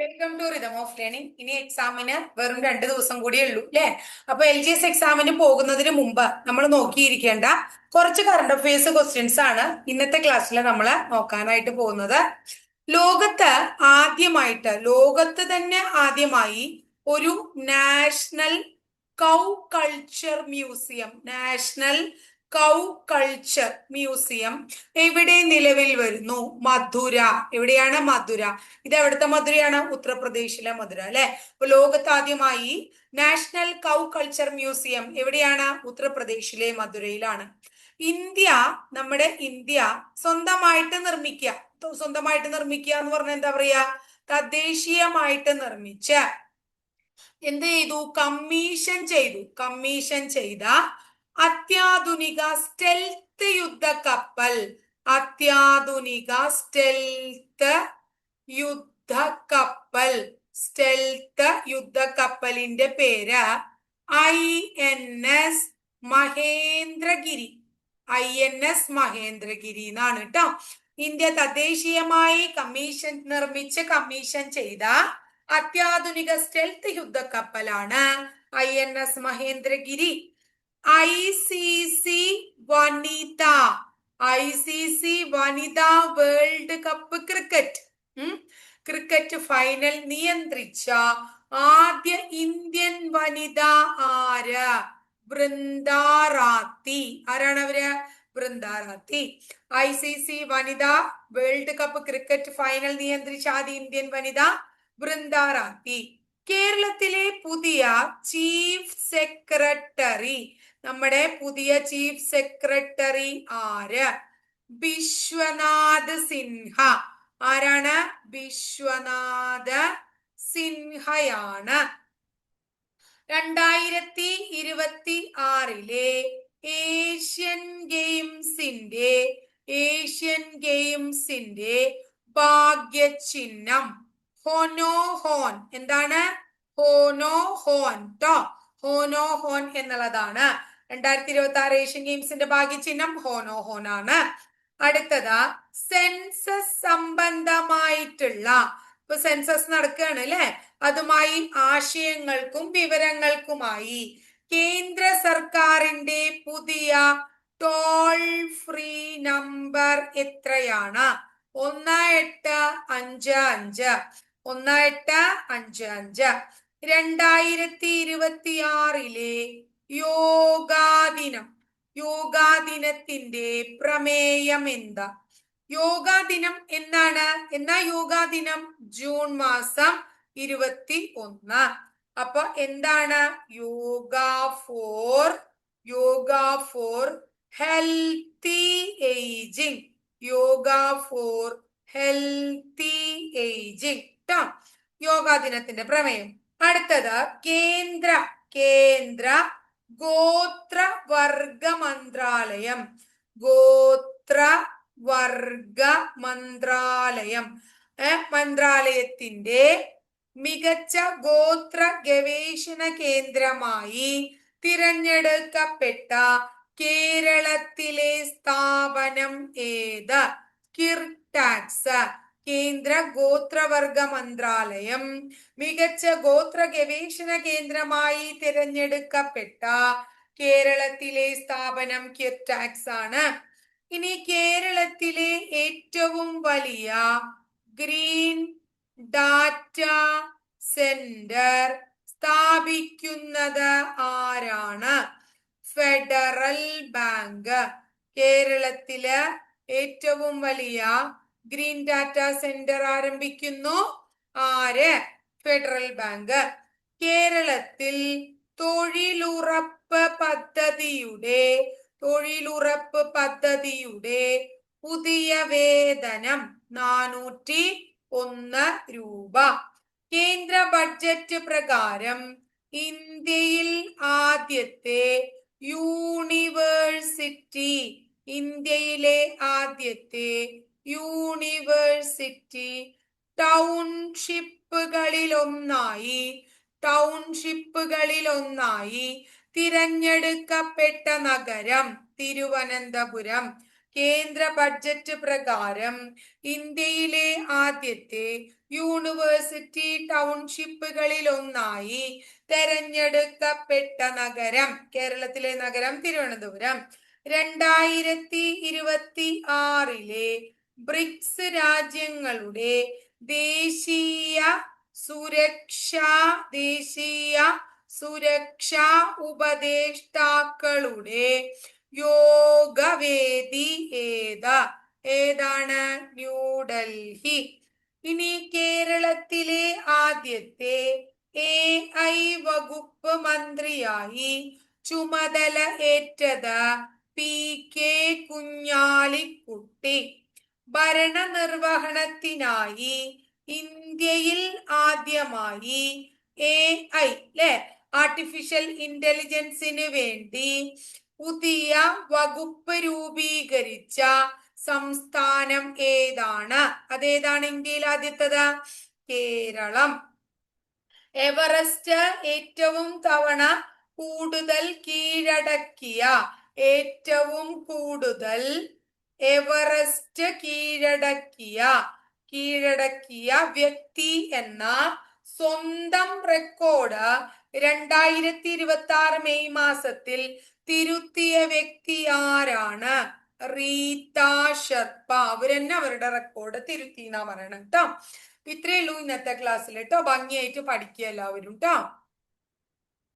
Welcome to rhythm of learning. ഇനി എക്സാമിന് വെറും 2 ദിവസം കൂടിയേ ഉള്ളൂ അല്ലേ? അപ്പൊ LGS എക്സാമിന് പോകുന്നതിന് മുമ്പ് നമ്മൾ നോക്കിയിരിക്കേണ്ട കുറച്ച് കറണ്ട് അഫയേഴ്സ് ക്വസ്റ്റ്യൻസ് ആണ് ഇന്നത്തെ ക്ലാസ്സിൽ നമ്മൾ നോക്കാനായിട്ട് പോകുന്നത്. ലോകത്ത് തന്നെ ആദ്യമായി ഒരു നാഷണൽ കൗ കൾച്ചർ മ്യൂസിയം എവിടെ നിലവിൽ വരുന്നു? മധുര. എവിടെയാണ്? മധുര. ഇത് എവിടുത്തെ മധുരയാണ്? ഉത്തർപ്രദേശിലെ മധുര അല്ലെ. അപ്പൊ ലോകത്ത് ആദ്യമായി നാഷണൽ കൗ കൾച്ചർ മ്യൂസിയം എവിടെയാണ്? ഉത്തർപ്രദേശിലെ മധുരയിലാണ്. നമ്മുടെ ഇന്ത്യ സ്വന്തമായിട്ട് നിർമ്മിക്കുക എന്ന് പറഞ്ഞാൽ എന്താ പറയാ? തദ്ദേശീയമായിട്ട് നിർമ്മിച്ച് എന്ത് ചെയ്തു? കമ്മീഷൻ ചെയ്ത അത്യാധുനിക സ്റ്റെൽത്ത് യുദ്ധക്കപ്പലിന്റെ പേര് മഹേന്ദ്രഗിരി എന്നാണ് കേട്ടോ. ഇന്ത്യ തദ്ദേശീയമായി കമ്മീഷൻ ചെയ്ത അത്യാധുനിക സ്റ്റെൽത്ത് യുദ്ധക്കപ്പലാണ് INS മഹേന്ദ്രഗിരി. ICC വനിത വേൾഡ് കപ്പ് ക്രിക്കറ്റ് ഫൈനൽ നിയന്ത്രിച്ച ആദ്യ ഇന്ത്യൻ വനിത ആര്? ആരാണ് അവര്? ബൃന്ദാറാത്തി. ICC വനിത വേൾഡ് കപ്പ് ക്രിക്കറ്റ് ഫൈനൽ നിയന്ത്രിച്ച ആദ്യ ഇന്ത്യൻ വനിത ബൃന്ദാറാത്തി. കേരളത്തിലെ പുതിയ ചീഫ് സെക്രട്ടറി ആര്? ബിശ്വനാഥ് സിൻഹ. ആരാണ്? ബിശ്വനാഥ് സിൻഹയാണ്. 2026 ഏഷ്യൻ ഗെയിംസിന്റെ ഭാഗ്യചിഹ്നം ഹോനോഹോൻ. എന്താണ്? ഹോനോഹോൻ എന്നുള്ളതാണ്. 2026 ഏഷ്യൻ ഗെയിംസിന്റെ ഭാഗ്യചിഹ്നം ഹോനോഹോൻ ആണ്. അടുത്തത് സെൻസസ് സംബന്ധമായിട്ടുള്ള, ഇപ്പൊ സെൻസസ് നടക്കുകയാണ് അല്ലെ, അതുമായി ആശയങ്ങൾക്കും വിവരങ്ങൾക്കുമായി കേന്ദ്ര സർക്കാരിന്റെ പുതിയ ടോൾ ഫ്രീ നമ്പർ എത്രയാണ്? 1855. 1855. 2026 യോഗാദിനത്തിന്റെ പ്രമേയം എന്താ? യോഗാ ദിനം എന്നാണ്? യോഗാ ദിനം ജൂൺ മാസം 21. അപ്പൊ എന്താണ്? Yoga four healthy ageing. Yoga ദിനത്തിന്റെ പ്രമേയം. അടുത്തത് കേന്ദ്ര ഗോത്രവർഗ മന്ത്രാലയത്തിന്റെ മികച്ച ഗോത്ര ഗവേഷണ കേന്ദ്രമായി തിരഞ്ഞെടുക്കപ്പെട്ട കേരളത്തിലെ സ്ഥാപനം ഏത്? കിർടാക്സ്. കേന്ദ്ര ഗോത്രവർഗ മന്ത്രാലയം മികച്ച ഗോത്ര ഗവേഷണ കേന്ദ്രമായി തിരഞ്ഞെടുക്കപ്പെട്ട കേരളത്തിലെ സ്ഥാപനം കിർടാക്സ് ആണ്. ഇനി കേരളത്തിലെ ഏറ്റവും വലിയ ഗ്രീൻ ഡാറ്റ സെന്റർ സ്ഥാപിക്കുന്നത് ആരാണ്? Federal bank. കേരളത്തില് ഏറ്റവും വലിയ ഗ്രീൻ ഡാറ്റ സെന്റർ ആരംഭിക്കുന്നു ആര്? Federal bank. കേരളത്തിൽ തൊഴിലുറപ്പ് പദ്ധതിയുടെ പുതിയ വേതനം 401 രൂപ. കേന്ദ്ര ബഡ്ജറ്റ് പ്രകാരം ഇന്ത്യയിൽ ആദ്യത്തെ യൂണിവേഴ്സിറ്റി ടൗൺഷിപ്പുകളിലൊന്നായി തിരഞ്ഞെടുക്കപ്പെട്ട നഗരം തിരുവനന്തപുരം. കേന്ദ്ര ബഡ്ജറ്റ് പ്രകാരം ഇന്ത്യയിലെ ആദ്യത്തെ യൂണിവേഴ്സിറ്റി ടൗൺഷിപ്പുകളിൽ ഒന്നായി തെരഞ്ഞെടുക്കപ്പെട്ട നഗരം? കേരളത്തിലെ നഗരം തിരുവനന്തപുരം. 2026 ബ്രിക്സ് രാജ്യങ്ങളുടെ ദേശീയ സുരക്ഷാ ഉപദേഷ്ടാക്കളുടെ യോഗവേദി ഏതാണ്? ന്യൂഡൽഹി. ഇനി കേരളത്തിലെ ആദ്യത്തെ AI വകുപ്പ് മന്ത്രിയായി ചുമതല ഏറ്റത് PK കുഞ്ഞാലിക്കുട്ടി. ഭരണനിർവഹണത്തിനായി ഇന്ത്യയിൽ ആദ്യമായി AI ആർട്ടിഫിഷ്യൽ ഇന്റലിജൻസിന് വേണ്ടി പുതിയ വകുപ്പ് രൂപീകരിച്ച സംസ്ഥാനം ഏതാണ്? അതേതാണ് ഇന്ത്യയിൽ ആദ്യത്തത്? കേരളം. എവറസ്റ്റ് ഏറ്റവും തവണ കൂടുതൽ കീഴടക്കിയ എവറസ്റ്റ് കീഴടക്കിയ വ്യക്തി എന്ന സ്വന്തം റെക്കോർഡ് 2026 മെയ് മാസത്തിൽ തിരുത്തിയ വ്യക്തി ആരാണ്? റീത്ത ശർമ്മ. അവരെന്നെ അവരുടെ റെക്കോർഡ് തിരുത്തി എന്നാ പറയണം കേട്ടോ. ഇത്രയേ ഉള്ളൂ ഇന്നത്തെ ക്ലാസ്സിൽ കേട്ടോ. ഭംഗിയായിട്ട് പഠിക്കുക എല്ലാവരും കേട്ടോ.